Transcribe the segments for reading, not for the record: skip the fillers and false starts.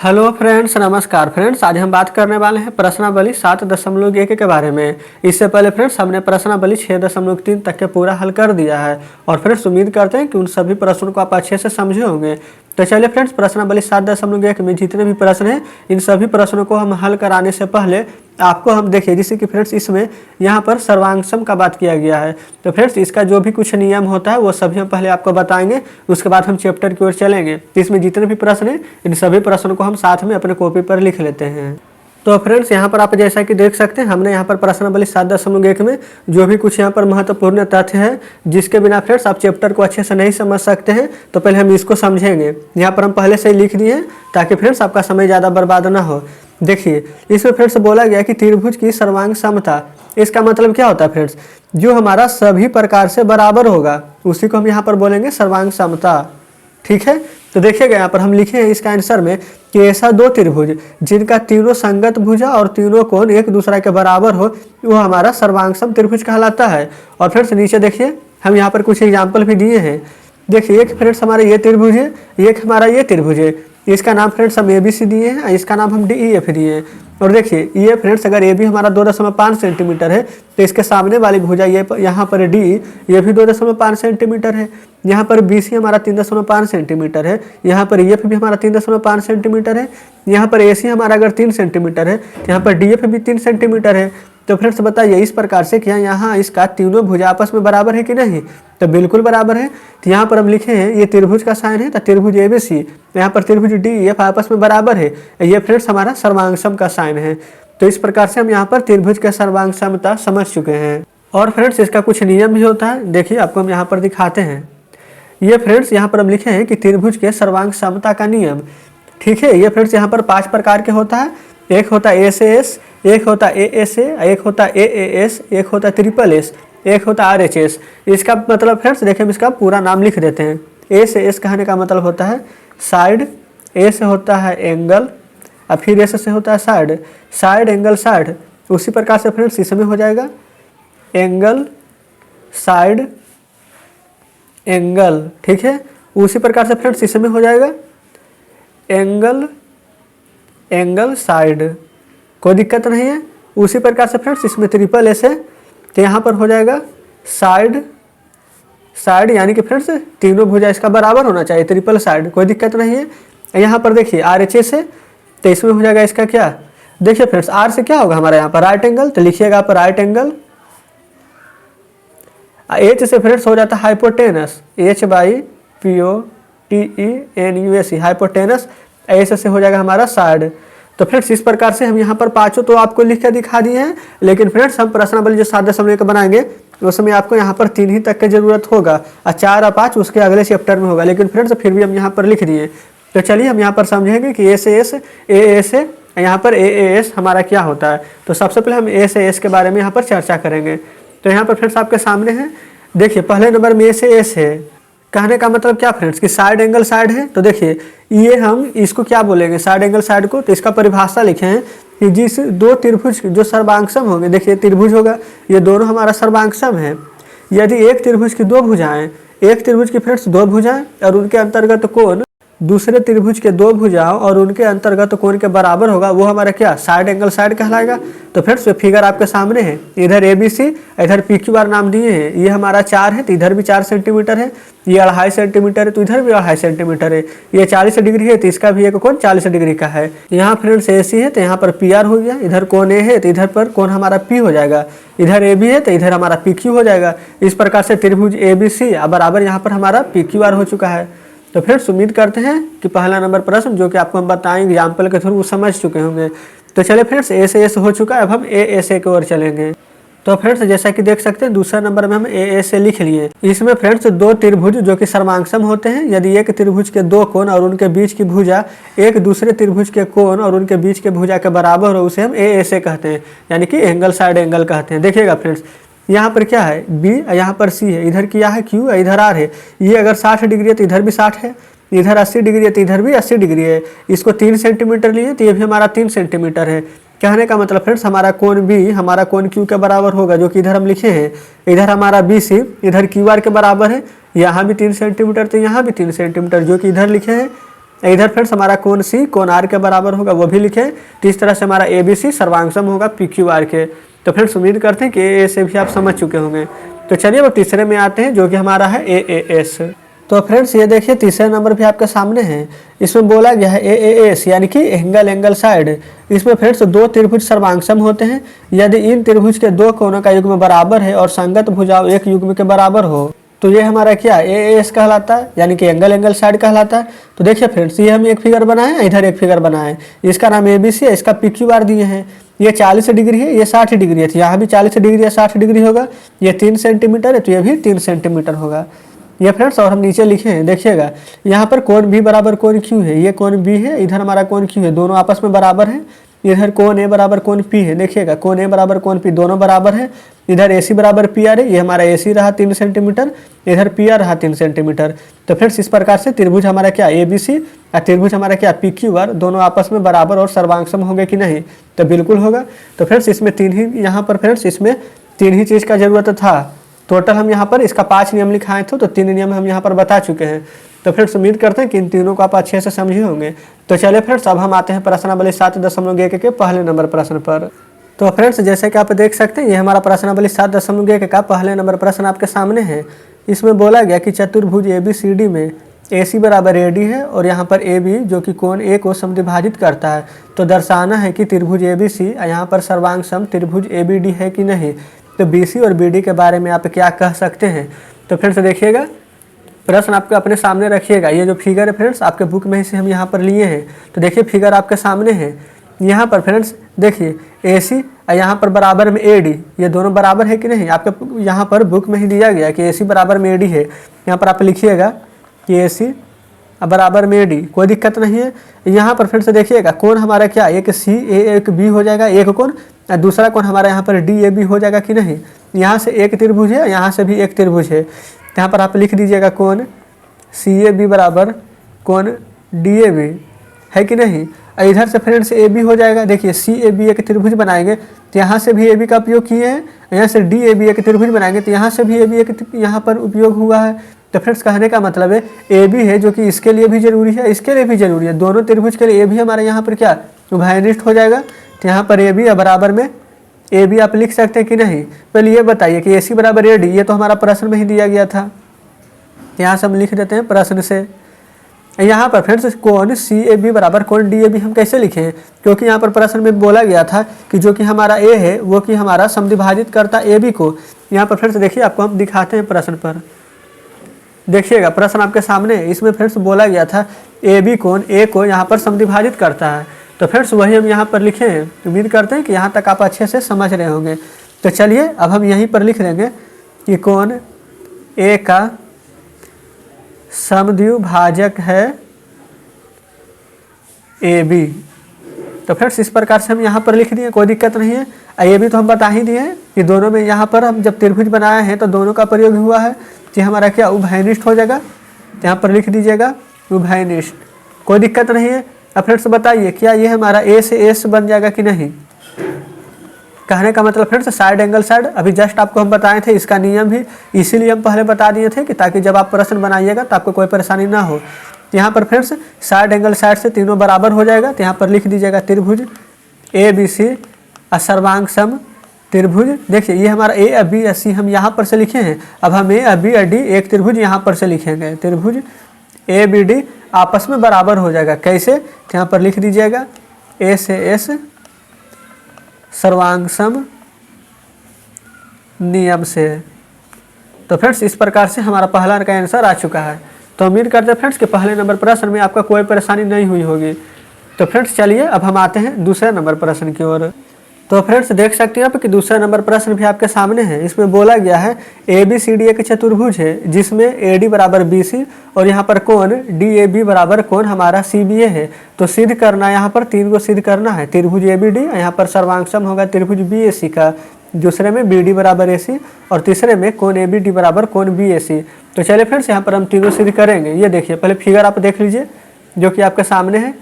Hello friends, नमस्कार friends. आज हम बात करने वाले हैं प्रश्नावली 7.1 के बारे में। इससे पहले फ्रेंड्स हमने प्रश्नावली 6.3 तक के पूरा हल कर दिया है और फ्रेंड्स उम्मीद करते हैं कि उन सभी प्रश्नों को आप अच्छे से समझे होंगे। तो चलिए फ्रेंड्स, प्रश्नावली 7.1 में जितने भी प्रश्न हैं इन सभी प्रश्नों को हम हल कराने से पहले आपको हम देखिए, जैसे कि फ्रेंड्स इसमें यहाँ पर सर्वांगसम का बात किया गया है। तो फ्रेंड्स इसका जो भी कुछ नियम होता है वो सभी हम पहले आपको बताएंगे, उसके बाद हम चैप्टर की ओर चलेंगे। तो इसमें जितने भी प्रश्न हैं इन सभी प्रश्नों को हम साथ में अपने कॉपी पर लिख लेते हैं। तो फ्रेंड्स यहाँ पर आप जैसा कि देख सकते हैं, हमने यहाँ पर प्रश्नावली 7.1 में जो भी कुछ यहाँ पर महत्वपूर्ण तथ्य है जिसके बिना फ्रेंड्स आप चैप्टर को अच्छे से नहीं समझ सकते हैं, तो पहले हम इसको समझेंगे। यहाँ पर हम पहले से ही लिख दिए हैं ताकि फ्रेंड्स आपका समय ज़्यादा बर्बाद ना हो। देखिए, इसमें फ्रेंड्स बोला गया कि त्रिभुज की सर्वांग समता, इसका मतलब क्या होता है फ्रेंड्स? जो हमारा सभी प्रकार से बराबर होगा उसी को हम यहाँ पर बोलेंगे सर्वांग समता। ठीक है, तो देखिएगा यहाँ पर हम लिखे हैं इसका आंसर में कि ऐसा दो त्रिभुज जिनका तीनों संगत भुजा और तीनों कोण एक दूसरे के बराबर हो वो हमारा सर्वांगसम त्रिभुज कहलाता है। और फ्रेंड्स नीचे देखिए हम यहाँ पर कुछ एग्जाम्पल भी दिए हैं। देखिए, एक फ्रेंड्स हमारा ये त्रिभुज है, एक हमारा ये त्रिभुज है। इसका नाम फ्रेंड्स हम ABC दिए हैं, इसका नाम हम DEF दिए हैं। और देखिए ये फ्रेंड्स अगर AB हमारा 2.5 सेंटीमीटर है तो इसके सामने वाली भुजा ये यहाँ पर D ये भी 2.5 सेंटीमीटर है। यहाँ पर BC हमारा 3.5 सेंटीमीटर है। यहाँ पर EF भी हमारा 3.5 सेंटीमीटर है। यहाँ पर AC हमारा अगर 3 सेंटीमीटर है, यहाँ पर DF भी 3 सेंटीमीटर है। तो फ्रेंड्स बताइए इस प्रकार से क्या यहाँ इसका तीनों भुजा आपस में बराबर है कि नहीं? तो बिल्कुल बराबर है। तो यहाँ पर हम लिखे हैं ये त्रिभुज का साइन है, तो त्रिभुज ABC, यहाँ पर त्रिभुज DEF आपस में बराबर है। ये फ्रेंड्स हमारा सर्वांगसम का साइन है। तो इस प्रकार से हम यहाँ पर त्रिभुज के सर्वांग समता समझ चुके हैं। और फ्रेंड्स इसका कुछ नियम भी होता है, देखिए आपको हम यहाँ पर दिखाते हैं। ये फ्रेंड्स यहाँ पर हम लिखे हैं कि त्रिभुज के सर्वांग समता का नियम। ठीक है, ये फ्रेंड्स यहाँ पर 5 प्रकार के होता है। एक होता है SAS, एक होता है ASA, एक होता है AAS, एक होता है SSS, एक होता है RHS। इसका मतलब फ्रेंड्स देखिए हम इसका पूरा नाम लिख देते हैं। A से S कहने का मतलब होता है साइड, A से होता है एंगल, और फिर S से होता है साइड, साइड एंगल साइड। उसी प्रकार से फ्रेंड्स इसमें हो जाएगा एंगल साइड एंगल। ठीक है, उसी प्रकार से फ्रेंड्स इसमें हो जाएगा एंगल एंगल साइड, कोई दिक्कत नहीं है। उसी प्रकार से फ्रेंड्स इसमें SSS है तो यहाँ पर हो जाएगा साइड साइड, यानी कि फ्रेंड्स तीनों भुजा इसका बराबर होना चाहिए, ट्रिपल साइड, कोई दिक्कत नहीं है। यहाँ पर देखिए RHS है तो इसमें हो जाएगा इसका क्या? देखिए फ्रेंड्स R से क्या होगा हमारा यहाँ पर राइट एंगल, तो लिखिएगा आप राइट एंगल। H से फ्रेंड्स हो जाता है हाइपोटेनस, HYPOTENUS हाइपोटेनस। ऐसे से हो जाएगा हमारा साइड। तो फ्रेंड्स इस प्रकार से हम यहाँ पर पांचों तो आपको लिख के दिखा दिए हैं, लेकिन फ्रेंड्स हम प्रश्नावली जो 7.1 बनाएंगे उसमें आपको यहाँ पर 3 ही तक की जरूरत होगा और 4 और 5 उसके अगले चैप्टर में होगा, लेकिन फ्रेंड्स फिर भी हम यहाँ पर लिख दिए। तो चलिए हम यहाँ पर समझेंगे कि SAS AAS यहाँ पर AAS हमारा क्या होता है। तो सबसे पहले हम SAS के बारे में यहाँ पर चर्चा करेंगे। तो यहाँ पर फ्रेंड्स आपके सामने है, देखिए पहले नंबर में SAS है। कहने का मतलब क्या फ्रेंड्स कि साइड एंगल साइड है। तो देखिए ये हम इसको क्या बोलेंगे साइड एंगल साइड को, तो इसका परिभाषा लिखे हैं कि जिस दो त्रिभुज जो सर्वांगसम होंगे, देखिए त्रिभुज होगा, ये दोनों हमारा सर्वांगसम है। यदि एक त्रिभुज की 2 भुजाएं, एक त्रिभुज की फ्रेंड्स 2 भुजाएं और उनके अंतर्गत कोण दूसरे त्रिभुज के 2 भुजाओं और उनके अंतर्गत कोण के बराबर होगा, वो हमारा क्या साइड एंगल साइड कहलाएगा। तो फ्रेंड्स फिगर आपके सामने है, इधर ABC, इधर PQR नाम दिए हैं। ये हमारा 4 है तो इधर भी 4 सेंटीमीटर है, ये 2.5 सेंटीमीटर है तो इधर भी 2.5 सेंटीमीटर है। ये 40 डिग्री है तो इसका भी एक कोण 40 डिग्री का है। यहाँ फ्रेंड्स AC है तो यहाँ पर PR हो गया, इधर कोण A है तो इधर पर कोण हमारा P हो जाएगा, इधर AB है तो इधर हमारा PQ हो जाएगा। इस प्रकार से त्रिभुज ABC बराबर यहाँ पर हमारा PQR हो चुका है। तो फ्रेंड्स उम्मीद करते हैं कि पहला नंबर प्रश्न जो कि आपको हम बताएंगे एग्जाम्पल के थ्रू वो समझ चुके होंगे। तो चलिए फ्रेंड्स SAS हो चुका है, अब हम ASA की ओर चलेंगे। तो फ्रेंड्स जैसा कि देख सकते हैं दूसरा नंबर में हम ASA लिख लिए। इसमें फ्रेंड्स 2 त्रिभुज जो कि सर्वांगसम होते हैं, यदि एक त्रिभुज के 2 कोण और उनके बीच की भुजा एक दूसरे त्रिभुज के कोण और उनके बीच के भुजा के बराबर हो उसे हम ASA कहते हैं, यानी कि एंगल साइड एंगल कहते हैं। देखिएगा फ्रेंड्स यहाँ पर क्या है B, यहाँ पर C है, इधर क्या है Q, इधर R है। ये अगर 60 डिग्री है तो इधर भी 60 है, इधर 80 डिग्री है तो इधर भी 80 डिग्री है। इसको 3 सेंटीमीटर लिए तो ये भी हमारा 3 सेंटीमीटर है। कहने का मतलब फ्रेंड्स हमारा कोण B हमारा कोण Q के बराबर होगा, जो कि इधर हम लिखे हैं। इधर हमारा BC इधर QR के बराबर है, यहाँ भी 3 सेंटीमीटर तो यहाँ भी 3 सेंटीमीटर, जो कि इधर लिखे हैं। इधर फ्रेंड्स हमारा कोण सी कोण आर के बराबर होगा वो भी लिखें। तो इस तरह से हमारा ABC सर्वांगसम होगा PQR के। तो फ्रेंड्स उम्मीद करते हैं कि ए से भी आप समझ चुके होंगे। तो चलिए अब तीसरे में आते हैं जो कि हमारा है AAS। तो फ्रेंड्स ये देखिए तीसरे नंबर पे आपके सामने है, इसमें बोला गया है AAS यानी कि एंगल साइड। इसमें फ्रेंड्स दो त्रिभुज सर्वांगसम होते हैं यदि इन त्रिभुज के दो कोणों का युग्म बराबर है और संगत भुजाओं एक युग्म के बराबर हो तो ये हमारा क्या AAS कहलाता है यानी कि एंगल साइड कहलाता है। तो देखिए फ्रेंड्स ये हम एक फिगर बनाए हैं, इधर एक फिगर बनाए, इसका नाम ABC है, इसका PQR दिए हैं। ये 40 डिग्री है, ये 60 डिग्री है, तो यहाँ भी 40 डिग्री या 60 डिग्री होगा। ये 3 सेंटीमीटर है तो ये भी 3 सेंटीमीटर होगा ये फ्रेंड्स। और हम नीचे लिखे हैं देखिएगा यहाँ पर कोण B बराबर कोण Q है, ये कोण B है, इधर हमारा कोण Q है, दोनों आपस में बराबर है। इधर कोण A बराबर कोण P है, देखिएगा कोण A बराबर कोण P दोनों बराबर है। इधर AC बराबर PR है, ये हमारा AC रहा 3 सेंटीमीटर, इधर PR रहा 3 सेंटीमीटर। तो फ्रेंड्स इस प्रकार से त्रिभुज हमारा क्या ABC और त्रिभुज हमारा क्या PQR दोनों आपस में बराबर और सर्वांगसम होंगे कि नहीं, तो बिल्कुल होगा। तो फ्रेंड्स इसमें तीन ही यहाँ पर फ्रेंड्स इसमें तीन ही चीज़ का जरूरत था। टोटल हम यहाँ पर इसका 5 नियम लिखाए थे तो 3 नियम हम यहाँ पर बता चुके हैं। तो फ्रेंड्स उम्मीद करते हैं कि इन तीनों को आप अच्छे से समझे होंगे। तो चलिए फ्रेंड्स अब हम आते हैं प्रश्नावली 7.1 के पहले नंबर प्रश्न पर। तो फ्रेंड्स जैसे कि आप देख सकते हैं ये हमारा प्रश्नावली 7.1 का पहले नंबर प्रश्न आपके सामने है। इसमें बोला गया कि चतुर्भुज ABCD में AC बराबर AD है और यहाँ पर AB जो कि कोण A को समद्विभाजित करता है। तो दर्शाना है कि त्रिभुज ABC यहाँ पर सर्वांगसम त्रिभुज ABD है कि नहीं। तो BC और BD के बारे में आप क्या कह सकते हैं। तो फ्रेंड्स देखिएगा प्रश्न आपको अपने सामने रखिएगा। ये जो फिगर है फ्रेंड्स आपके बुक में से हम यहाँ पर लिए हैं। तो देखिए फिगर आपके सामने है, यहाँ पर फ्रेंड्स देखिए AC और यहाँ पर बराबर में AD, ये दोनों बराबर है कि नहीं। आपके यहाँ पर बुक में ही दिया गया कि AC बराबर में AD है। यहाँ पर आप लिखिएगा कि AC बराबर में AD, कोई दिक्कत नहीं है। यहाँ पर फ्रेंड्स देखिएगा कोण हमारा क्या एक CA एक B हो जाएगा एक कोण, दूसरा कोण हमारा यहाँ पर DAB हो जाएगा कि नहीं। यहाँ से एक त्रिभुज है, यहाँ से भी एक त्रिभुज है। यहाँ पर आप लिख दीजिएगा कोण CAB बराबर कोण DAB है कि नहीं। इधर से फ्रेंड्स AB हो जाएगा, देखिए CAB एक त्रिभुज बनाएंगे तो यहाँ से भी AB का उपयोग किए हैं, यहाँ से DAB एक त्रिभुज बनाएंगे तो यहाँ से भी AB एक यहाँ पर उपयोग हुआ है। तो फ्रेंड्स कहने का मतलब है AB है जो कि इसके लिए भी जरूरी है इसके लिए भी जरूरी है, दोनों त्रिभुज के लिए AB हमारे यहाँ पर क्या उभयनिष्ठ हो जाएगा। तो यहाँ पर AB बराबर में AB आप लिख सकते हैं कि नहीं। पहले ये बताइए कि AC बराबर AD, ये तो हमारा प्रश्न में ही दिया गया था, यहाँ से हम लिख देते हैं प्रश्न से। यहाँ पर फ्रेंड्स कोण CAB बराबर कोण DAB हम कैसे लिखें, क्योंकि यहाँ पर प्रश्न में बोला गया था कि जो कि हमारा A है वो कि हमारा समद्विभाजित करता AB को। यहाँ पर फ्रेंड्स देखिए आपको हम दिखाते हैं प्रश्न पर, देखिएगा प्रश्न आपके सामने। इसमें फ्रेंड्स बोला गया था AB कोण A को यहाँ पर समद्विभाजित करता है। तो फ्रेंड्स वही हम यहाँ पर लिखे हैं। उम्मीद करते हैं कि यहाँ तक आप अच्छे से समझ रहे होंगे। तो चलिए अब हम यहीं पर लिख देंगे कि कोण A का समद्विभाजक है AB। तो फ्रेंड्स इस प्रकार से हम यहाँ पर लिख दिए, कोई दिक्कत नहीं है। AB तो हम बता ही दिए हैं कि दोनों में यहाँ पर हम जब त्रिभुज बनाए हैं तो दोनों का प्रयोग हुआ है, कि हमारा क्या उभयनिष्ठ हो जाएगा। तो यहाँ पर लिख दीजिएगा उभयनिष्ठ, कोई दिक्कत नहीं है। अब फ्रेंड्स बताइए क्या ये हमारा A से S बन जाएगा कि नहीं। कहने का मतलब फ्रेंड्स साइड एंगल साइड अभी जस्ट आपको हम बताए थे, इसका नियम भी इसीलिए हम पहले बता दिए थे कि ताकि जब आप प्रश्न बनाइएगा तो आपको कोई परेशानी ना हो। यहाँ पर फ्रेंड्स साइड एंगल साइड से तीनों बराबर हो जाएगा। तो यहाँ पर लिख दीजिएगा त्रिभुज ABC सर्वांगसम त्रिभुज। देखिए ये हमारा A B C हम यहाँ पर से लिखे हैं, अब हम A B D एक त्रिभुज यहाँ पर से लिखेंगे, त्रिभुज ABD आपस में बराबर हो जाएगा। कैसे, तो यहाँ पर लिख दीजिएगा A से S सर्वांगसम नियम से। तो फ्रेंड्स इस प्रकार से हमारा पहला का आंसर आ चुका है। तो उम्मीद करते हैं फ्रेंड्स कि पहले नंबर प्रश्न में आपका कोई परेशानी नहीं हुई होगी। तो फ्रेंड्स चलिए अब हम आते हैं दूसरे नंबर प्रश्न की ओर। तो फ्रेंड्स देख सकते हैं आप कि दूसरा नंबर प्रश्न भी आपके सामने है। इसमें बोला गया है ABCD एक चतुर्भुज है जिसमें AD बराबर BC और यहाँ पर कोण DAB बराबर कोण हमारा CBA है। तो सिद्ध करना, यहाँ पर 3 को सिद्ध करना है। त्रिभुज ABD यहाँ पर सर्वांगसम होगा त्रिभुज BAC का, दूसरे में BD बराबर AC और तीसरे में कोण ABD बराबर कोण BAC। तो चलिए फ्रेंड्स यहाँ पर हम तीनों सिद्ध करेंगे। ये देखिए पहले फिगर आप देख लीजिए जो कि आपके सामने है।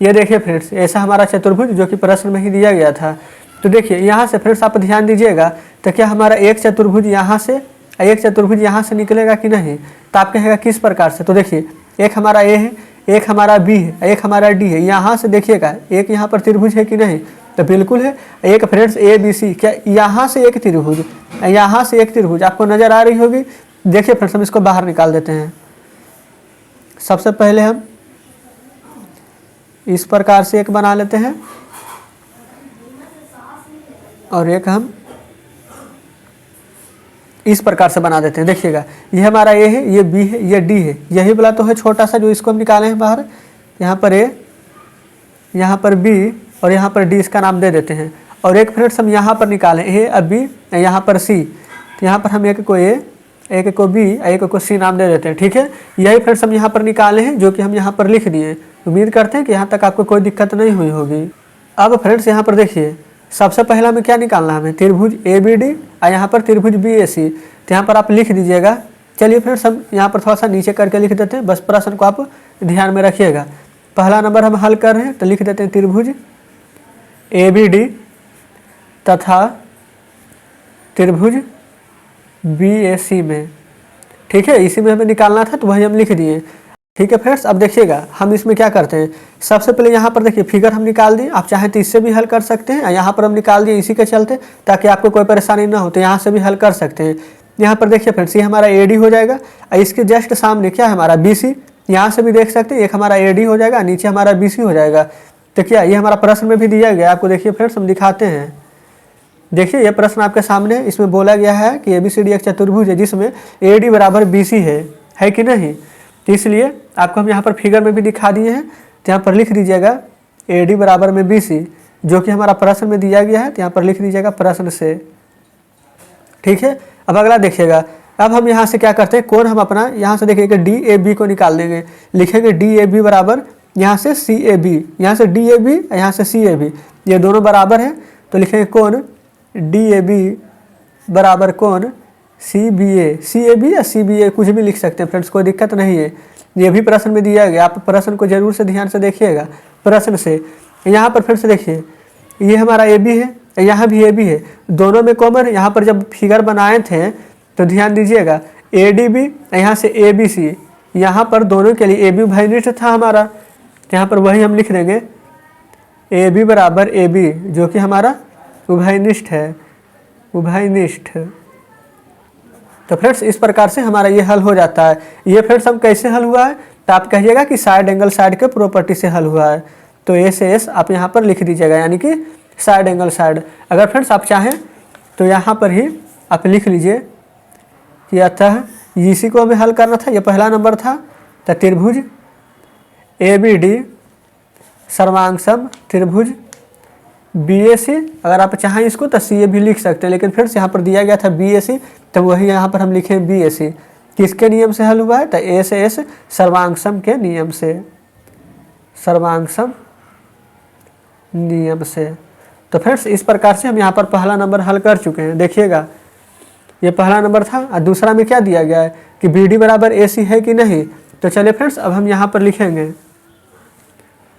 ये देखिए फ्रेंड्स ऐसा हमारा चतुर्भुज जो कि प्रश्न में ही दिया गया था। तो देखिए यहाँ से फ्रेंड्स आप ध्यान दीजिएगा, तो क्या हमारा एक चतुर्भुज यहाँ से एक चतुर्भुज यहाँ से निकलेगा कि नहीं। तो आप कहेगा किस प्रकार से। तो देखिए एक हमारा A है, एक हमारा बी है, एक हमारा डी है। यहाँ से देखिएगा एक यहाँ पर त्रिभुज है कि नहीं, तो बिल्कुल है। एक फ्रेंड्स ए बी सी, क्या यहाँ से एक त्रिभुज, यहाँ से एक त्रिभुज आपको नजर आ रही होगी। देखिए फ्रेंड्स हम इसको बाहर निकाल देते हैं। सबसे पहले हम इस प्रकार से एक बना लेते हैं और एक हम इस प्रकार से बना देते हैं। देखिएगा ये हमारा ए है, ये बी है, ये डी है, यही वाला तो है छोटा सा जो इसको हम निकाले हैं बाहर। यहाँ पर ए, यहाँ पर बी और यहाँ पर डी, इसका नाम दे देते हैं। और एक फ्रेंड्स हम यहाँ पर निकालें ए, अब बी, यहाँ पर सी, तो यहाँ पर हम एक को ए, एक को बी, एक को सी नाम दे देते हैं। ठीक है, यही फ्रेंड्स हम यहाँ पर निकाले हैं जो कि हम यहाँ पर लिख दिए। उम्मीद करते हैं कि यहाँ तक आपको कोई दिक्कत नहीं हुई होगी। अब फ्रेंड्स यहाँ पर देखिए सबसे पहला हमें क्या निकालना है, हमें त्रिभुज ए बी डी और यहाँ पर त्रिभुज बी ए सी, तो यहाँ पर आप लिख दीजिएगा। चलिए फ्रेंड्स हम यहाँ पर थोड़ा सा नीचे करके लिख देते हैं, बस प्रश्न को आप ध्यान में रखिएगा। पहला नंबर हम हल कर रहे हैं तो लिख देते हैं त्रिभुज ए बी डी तथा त्रिभुज बी ए सी में। ठीक है, इसी में हमें निकालना था तो वही हम लिख दिए। ठीक है फ्रेंड्स, अब देखिएगा हम इसमें क्या करते हैं। सबसे पहले यहाँ पर देखिए फिगर हम निकाल दिए, आप चाहें तो इससे भी हल कर सकते हैं। यहाँ पर हम निकाल दिए इसी के चलते, ताकि आपको कोई परेशानी ना हो, तो यहाँ से भी हल कर सकते हैं। यहाँ पर देखिए फ्रेंड्स ये हमारा ए डी हो जाएगा और इसके जस्ट सामने क्या है हमारा बी सी, यहाँ से भी देख सकते हैं एक हमारा ए डी हो जाएगा, नीचे हमारा बी सी हो जाएगा। तो क्या ये हमारा प्रश्न में भी दिया गया आपको, देखिए फ्रेंड्स हम दिखाते हैं। देखिए ये प्रश्न आपके सामने, इसमें बोला गया है कि ABCD एक चतुर्भुज है जिसमें AD बराबर BC है कि नहीं। तो इसलिए आपको हम यहाँ पर फिगर में भी दिखा दिए हैं, तो यहाँ पर लिख दीजिएगा AD बराबर में BC, जो कि हमारा प्रश्न में दिया गया है। तो यहाँ पर लिख दीजिएगा प्रश्न से। ठीक है, अब अगला देखिएगा। अब हम यहाँ से क्या करते हैं, कोण हम अपना यहाँ से देखिएगा DAB को निकाल देंगे। लिखेंगे DAB बराबर यहाँ से CAB, यहाँ से DAB यहाँ से CAB, ये दोनों बराबर है, तो लिखेंगे कोण DAB बराबर कोण CBA। CAB या CBA कुछ भी लिख सकते हैं फ्रेंड्स, कोई दिक्कत नहीं है। ये भी प्रश्न में दिया गया, आप प्रश्न को जरूर से ध्यान से देखिएगा। प्रश्न से यहाँ पर फिर से देखिए ये हमारा AB है, यहाँ भी AB है, दोनों में कॉमन है। यहाँ पर जब फिगर बनाए थे तो ध्यान दीजिएगा ADB यहाँ से ABC, यहाँ पर दोनों के लिए AB उभयनिष्ठ था हमारा, यहाँ पर वही हम लिख देंगे AB बराबर AB, जो कि हमारा उभयनिष्ठ है, उभयनिष्ठ। तो फ्रेंड्स इस प्रकार से हमारा ये हल हो जाता है। ये फ्रेंड्स हम कैसे हल हुआ है, तो आप कहिएगा कि साइड एंगल साइड के प्रॉपर्टी से हल हुआ है। तो ए से एस आप यहाँ पर लिख दीजिएगा, यानी कि साइड एंगल साइड। अगर फ्रेंड्स आप चाहें तो यहाँ पर ही आप लिख लीजिए कि अतः इसी को हमें हल करना था, ये पहला नंबर था। तो त्रिभुज ABD सर्वांगसम त्रिभुज BAC, अगर आप चाहें इसको तो CA भी लिख सकते हैं, लेकिन फ्रेंड्स यहाँ पर दिया गया था BAC, तो वही यहाँ पर हम लिखें BAC। किसके नियम से हल हुआ है, तो A से S सर्वांगसम के नियम से, सर्वांगसम नियम से। तो फ्रेंड्स इस प्रकार से हम यहाँ पर पहला नंबर हल कर चुके हैं। देखिएगा ये पहला नंबर था, और दूसरा में क्या दिया गया है कि BD बराबर AC है कि नहीं। तो चलिए फ्रेंड्स अब हम यहाँ पर लिखेंगे।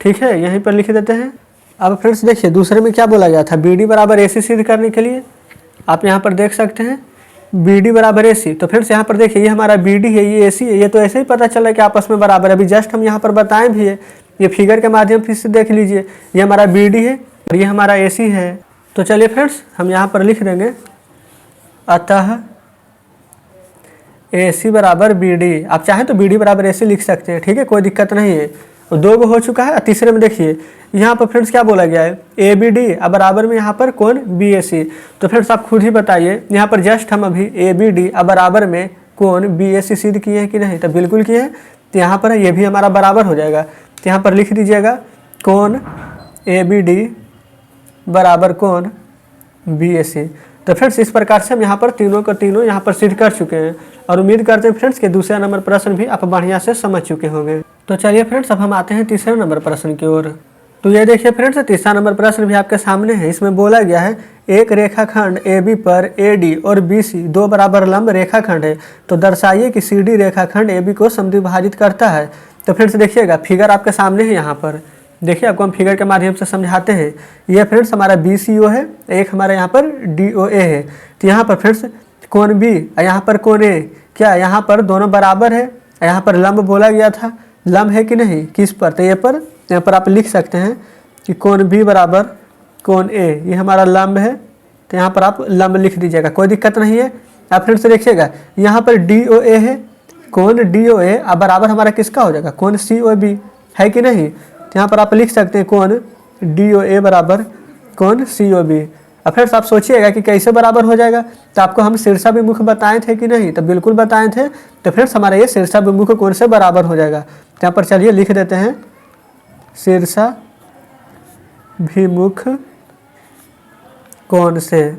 ठीक है, यहीं पर लिख देते हैं। अब फ्रेंड्स देखिए दूसरे में क्या बोला गया था, BD बराबर AC सिद्ध करने के लिए आप यहाँ पर देख सकते हैं BD बराबर AC। तो फ्रेंड्स यहाँ पर देखिए ये हमारा BD है, ये AC है, ये तो ऐसे ही पता चला कि आपस में बराबर है। अभी जस्ट हम यहाँ पर बताएं भी है, ये फिगर के माध्यम से देख लीजिए, ये हमारा BD है और ये हमारा AC है। तो चलिए फ्रेंड्स हम यहाँ पर लिख देंगे अतः AC बराबर BD। आप चाहें तो BD बराबर AC लिख सकते हैं, ठीक है, कोई दिक्कत नहीं है। तो दो गो हो चुका है। तीसरे में देखिए यहाँ पर फ्रेंड्स क्या बोला गया है, ABD अब बराबर में यहाँ पर कौन BAC। तो फ्रेंड्स आप खुद ही बताइए, यहाँ पर जस्ट हम अभी ABD अब बराबर में कौन BAC सिद्ध किए हैं कि नहीं, तो बिल्कुल किए हैं। तो यहाँ पर ये भी हमारा बराबर हो जाएगा। तो यहाँ पर लिख दीजिएगा कौन ABD बराबर कौन BAC। तो फ्रेंड्स इस प्रकार से हम यहाँ पर तीनों का तीनों यहाँ पर सिद्ध कर चुके हैं, और उम्मीद करते हैं फ्रेंड्स कि दूसरा नंबर प्रश्न भी आप बढ़िया से समझ चुके होंगे। तो चलिए फ्रेंड्स अब हम आते हैं तीसरे नंबर प्रश्न की ओर। तो ये देखिए फ्रेंड्स तीसरा नंबर प्रश्न भी आपके सामने है। इसमें बोला गया है एक रेखाखंड AB पर AD और BC दो बराबर लंब रेखाखंड है, तो दर्शाइए कि CD रेखाखंड AB को समद्विभाजित करता है। तो फ्रेंड्स देखिएगा फिगर आपके सामने है, यहाँ पर देखिए आपको हम फिगर के माध्यम से समझाते हैं। ये फ्रेंड्स हमारा BCO है, एक हमारा यहाँ पर DOA है। तो यहाँ पर फ्रेंड्स कोण B, यहाँ पर कोण A, क्या यहाँ पर दोनों बराबर है, यहाँ पर लंब बोला गया था, लंब है कि नहीं, किस पर, तो ये पर, यहाँ पर आप लिख सकते हैं कि कोण बी बराबर कोण ए, ये हमारा लंब है, तो यहाँ पर आप लंब लिख दीजिएगा, कोई दिक्कत नहीं है। आप फिर से देखिएगा यहाँ पर डी ओ ए है, कोण डी ओ ए अब बराबर हमारा किसका हो जाएगा, कोण सी ओ बी, है कि नहीं। तो यहाँ पर आप लिख सकते हैं कोण डी ओ ए बराबर कोण सी ओ बी। अब फिर आप सोचिएगा कि कैसे बराबर हो जाएगा, तो आपको हम शीर्षाभिमुख बताए थे कि नहीं, तो बिल्कुल बताए थे। तो फिर हमारा ये शीर्षाभिमुख कोण से बराबर हो जाएगा। तो यहाँ पर चलिए लिख देते हैं शीर्षाभिमुख कोण से।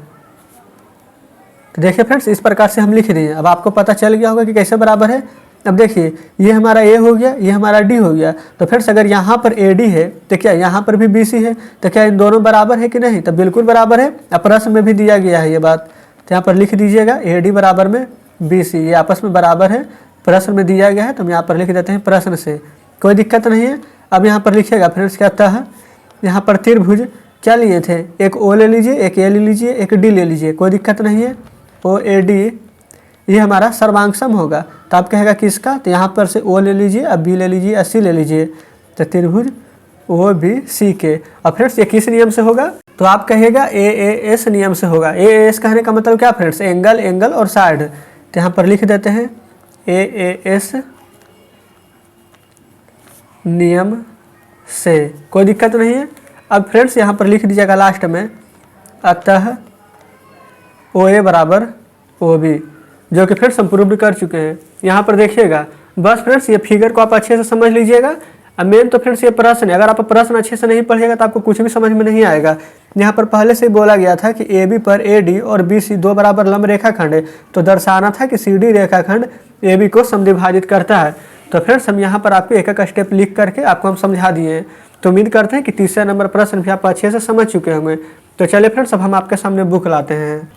तो देखिए फ्रेंड्स इस प्रकार से हम लिख रहे हैं। अब आपको पता चल गया होगा कि कैसे बराबर है। अब देखिए ये हमारा ए हो गया, ये हमारा डी हो गया। तो फ्रेंड्स अगर यहाँ पर ए डी है तो क्या यहाँ पर भी बी सी है, तो क्या इन दोनों बराबर है कि नहीं, तो बिल्कुल बराबर है। अब प्रश्न में भी दिया गया है ये बात, तो यहाँ पर लिख दीजिएगा ए डी बराबर में बी सी, ये आपस में बराबर है, प्रश्न में दिया गया है। तो हम यहाँ पर लिख देते हैं प्रश्न से, कोई दिक्कत नहीं है। अब यहाँ पर लिखिएगा फ्रेंड्स क्या था, यहाँ पर त्रिभुज क्या लिए थे, एक ओ ले लीजिए, एक ए ले लीजिए, एक डी ले लीजिए, कोई दिक्कत नहीं है। ओ ए डी ये हमारा सर्वांग होगा। तो आप कहेगा किसका, तो यहाँ पर से ओ ले लीजिए, अब बी ले लीजिए, अब सी ले लीजिए, तो त्रिभुज ओ बी सी के। और फ्रेंड्स ये किस नियम से होगा, तो आप कहेगा ए एस नियम से होगा। ए एस कहने का मतलब क्या फ्रेंड्स, एंगल और साइड। तो यहाँ पर लिख देते हैं ए एस नियम से, कोई दिक्कत नहीं है। अब फ्रेंड्स यहाँ पर लिख दीजिएगा लास्ट में अतः ओ ए बराबर ओ बी, जो कि फ्रेंड्स हम प्रूव कर चुके हैं। यहाँ पर देखिएगा बस फ्रेंड्स ये फिगर को आप अच्छे से समझ लीजिएगा। अब मेन तो फ्रेंड्स ये प्रश्न है, अगर आप प्रश्न अच्छे से नहीं पढ़िएगा तो आपको कुछ भी समझ में नहीं आएगा। यहाँ पर पहले से ही बोला गया था कि ए बी पर ए डी और बी सी दो बराबर लंब रेखाखंड है, तो दर्शाना था कि सी डी रेखाखंड ए बी को समद्विभाजित करता है। तो फ्रेंड्स हम यहाँ पर आपको एक एक स्टेप लिख करके आपको हम समझा दिए हैं। तो उम्मीद करते हैं कि तीसरा नंबर प्रश्न भी आप अच्छे से समझ चुके होंगे। तो चलिए फ्रेंड्स अब हम आपके सामने बुक लाते हैं।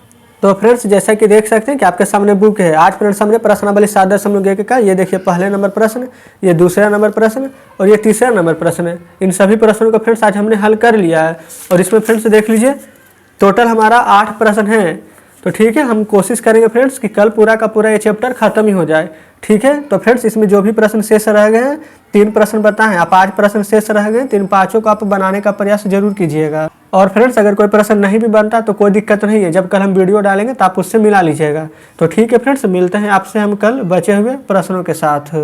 तो फ्रेंड्स जैसा कि देख सकते हैं कि आपके सामने बुक है। आज फ्रेंड्स हमने प्रश्नावली 7.1 का ये देखिए पहले नंबर प्रश्न, ये दूसरा नंबर प्रश्न और ये तीसरा नंबर प्रश्न है। इन सभी प्रश्नों को फ्रेंड्स आज हमने हल कर लिया है। और इसमें फ्रेंड्स देख लीजिए टोटल हमारा 8 प्रश्न है। तो ठीक है, हम कोशिश करेंगे फ्रेंड्स कि कल पूरा का पूरा ये चैप्टर खत्म ही हो जाए। ठीक है, तो फ्रेंड्स इसमें जो भी प्रश्न शेष रह गए हैं, 3 प्रश्न बताएं आप, 5 प्रश्न शेष रह गए, तो इन 5 को आप बनाने का प्रयास जरूर कीजिएगा। और फ्रेंड्स अगर कोई प्रश्न नहीं भी बनता तो कोई दिक्कत नहीं है, जब कल हम वीडियो डालेंगे तो आप उससे मिला लीजिएगा। तो ठीक है फ्रेंड्स, मिलते हैं आपसे हम कल बचे हुए प्रश्नों के साथ।